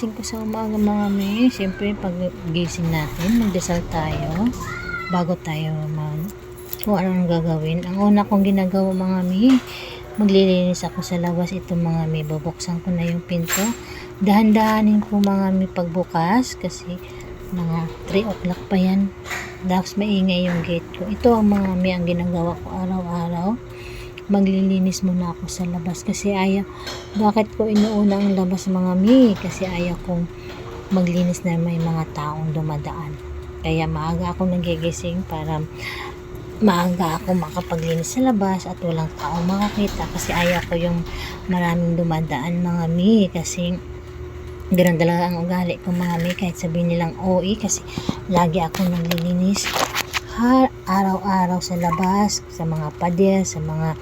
routine ko sa umaga mga mi. Siyempre, pag gising natin, magdasal tayo bago tayo kung anong gagawin. Ang una kong ginagawa mga mi, maglilinis ako sa labas. Ito mga mi, bubuksan ko na yung pinto. Dahan-dahanin ko mga mi pagbukas kasi mga 3 o'clock pa yan. Tapos maingay yung gate ko. Ito ang mga mi ang ginagawa ko araw-araw. Maglilinis muna ako sa labas kasi bakit ko inuuna ang labas mga mi? Kasi ayaw kong maglinis na may mga taong dumadaan. Kaya maaga ako nagigising para maaga ako makapaglinis sa labas at walang taong makakita kasi ayaw ko yung maraming dumadaan mga mi kasi ganoon talaga ang ugali ko mga mi, kahit sabihin nilang OA kasi lagi ako naglilinis araw-araw sa labas, sa mga pader, sa mga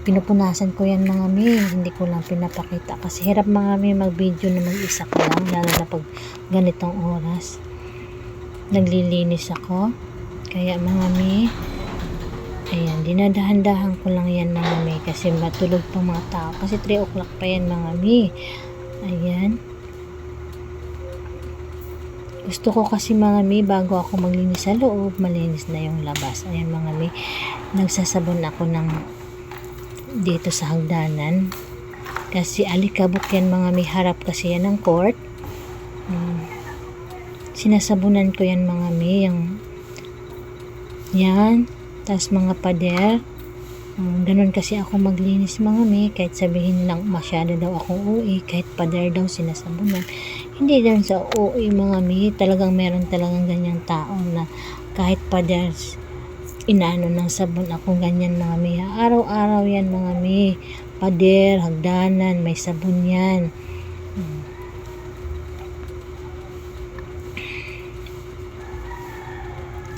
pinupunasan ko yan mga mi, hindi ko lang pinapakita kasi hirap mga mi mag-video na mag-isa ko lang, lalo na pag ganitong oras naglilinis ako. Kaya mga mi, ayan, dinadahan-dahan ko lang yan mga mi kasi matulog pang mga tao kasi 3 o'clock pa yan mga mi. Ayan, gusto ko kasi mga mi bago ako maglinis sa loob, malinis na yung labas. Ayan mga mi, nagsasabon ako ng dito sa hagdanan kasi alikabok yan mga mi, harap kasi yan ng court. Sinasabunan ko yan mga mi, yan, tas mga pader. Ganun kasi ako maglinis mga mi, kahit sabihin lang masyado daw akong OA, kahit pader daw sinasabunan. Hindi lang sa OA mga mi, talagang meron talagang ganyang tao na kahit pader inaano ng sabon ako, ganyan mga mi. Araw-araw yan mga mi, pader, hagdanan, may sabon yan.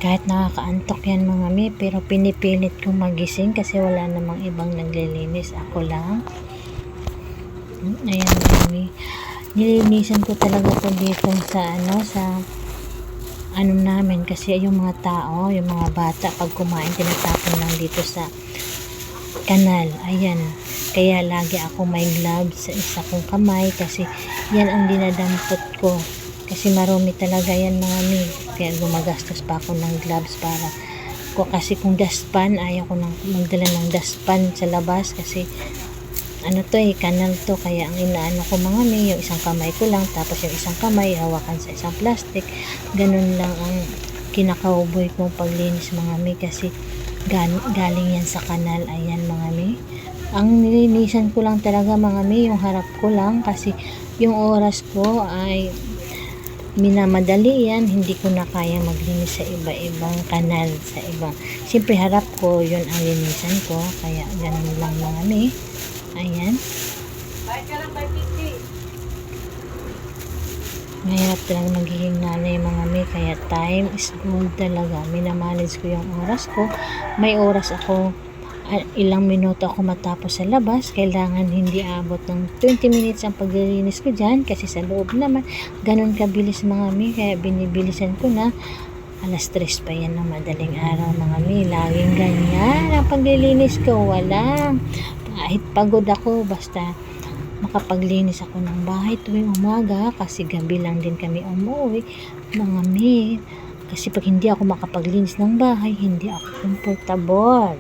Kahit nakakaantok yan mga mi, pero pinipilit kong magising kasi wala namang ibang naglilinis, ako lang. Ayan mga mi, nilinisan ko talaga to dito sa namin kasi yung mga tao, yung mga bata pag kumain tinatapon lang dito sa kanal. Ayan, kaya lagi ako may gloves sa isa kong kamay kasi yan ang dinadampot ko kasi marumi talaga yan mga mi, kaya gumagastos pa ako ng gloves para ko kasi kung dustpan, ayaw ko nang magdala ng dustpan sa labas kasi kanal to, kaya ang inaano ko mga mi, yung isang kamay ko lang, tapos yung isang kamay hawakan sa isang plastic. Ganun lang ang kinakauboy kong paglinis mga mi kasi galing yan sa kanal. Ayan mga mi, ang nilinisan ko lang talaga mga mi yung harap ko lang kasi yung oras ko ay minamadali yan, hindi ko na kaya maglinis sa iba-ibang kanal, sa ibang, siyempre harap ko yun ang linisan ko, kaya ganun lang mga mi. Ayan, mahirap talaga magiging nanay mga mi, kaya time is gold talaga. Minamanage ko yung oras ko, may oras ako, ilang minuto ako matapos sa labas, kailangan hindi abot ng 20 minutes ang paglilinis ko dyan kasi sa loob naman ganun kabilis mga mi, kaya binibilisan ko na. Alas 3 pa yan ng madaling araw mga mi, laging ganyan ang paglilinis ko, kahit pagod ako basta makapaglinis ako ng bahay tuwing umaga kasi gabi lang din kami umuwi mga mi, kasi pag hindi ako makapaglinis ng bahay hindi ako comfortable.